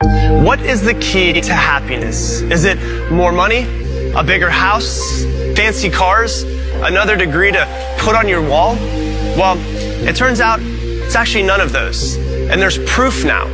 What is the key to happiness? Is it more money, a bigger house, fancy cars, another degree to put on your wall? Well, it turns out it's actually none of those. And there's proof now,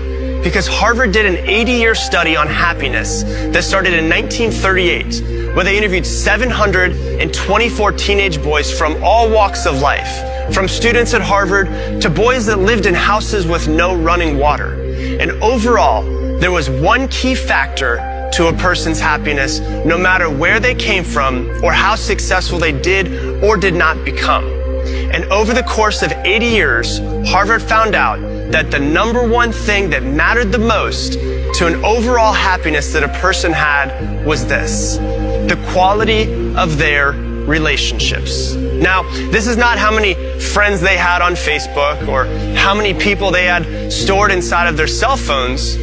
because Harvard did an 80-year study on happiness that started in 1938, where they interviewed 724 teenage boys from all walks of life, from students at Harvard to boys that lived in houses with no running water. And overall, there was one key factor to a person's happiness, no matter where they came from or how successful they did or did not become. And over the course of 80 years, Harvard found out that the number one thing that mattered the most to an overall happiness that a person had was this: the quality of their relationships. Now, this is not how many friends they had on Facebook or how many people they had stored inside of their cell phones.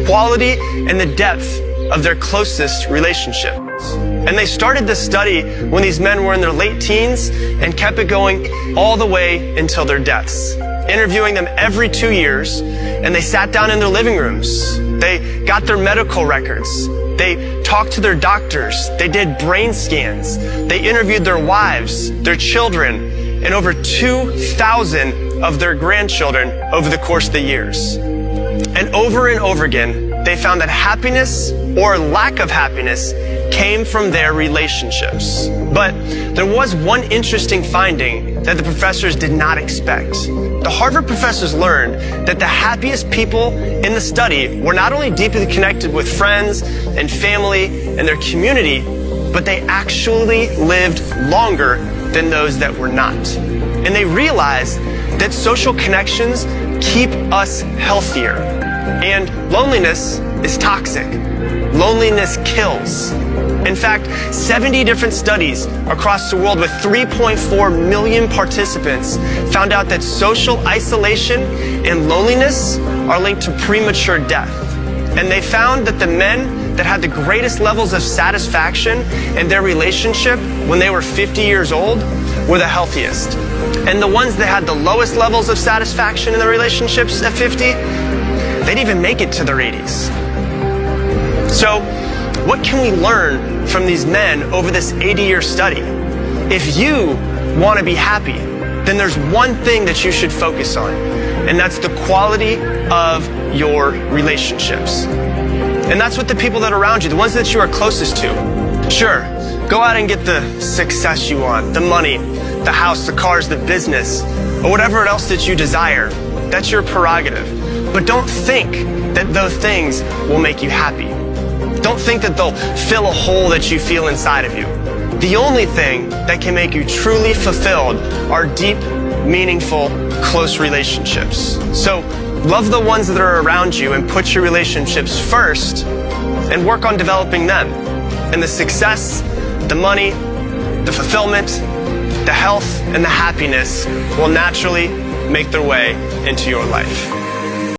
Quality and the depth of their closest relationship. And they started this study when these men were in their late teens and kept it going all the way until their deaths, interviewing them every 2 years. And they sat down in their living rooms. They got their medical records. They talked to their doctors. They did brain scans. They interviewed their wives, their children, and over 2,000 of their grandchildren over the course of the years. And over again, they found that happiness or lack of happiness came from their relationships. But there was one interesting finding that the professors did not expect. The Harvard professors learned that the happiest people in the study were not only deeply connected with friends and family and their community, but they actually lived longer than those that were not. And they realized that social connections keep us healthier. And loneliness is toxic. Loneliness kills. In fact, 70 different studies across the world with 3.4 million participants found out that social isolation and loneliness are linked to premature death. And they found that the men that had the greatest levels of satisfaction in their relationship when they were 50 years old were the healthiest. And the ones that had the lowest levels of satisfaction in their relationships at 50, they didn't even make it to their 80s. So, what can we learn from these men over this 80-year study? If you want to be happy, then there's one thing that you should focus on, and that's the quality of your relationships. And that's with the people that are around you, the ones that you are closest to. Sure, go out and get the success you want, the money, the house, the cars, the business, or whatever else that you desire. That's your prerogative. But don't think that those things will make you happy. Don't think that they'll fill a hole that you feel inside of you. The only thing that can make you truly fulfilled are deep, meaningful, close relationships. So love the ones that are around you and put your relationships first and work on developing them. And the success, the money, the fulfillment, the health, and the happiness will naturally make their way into your life.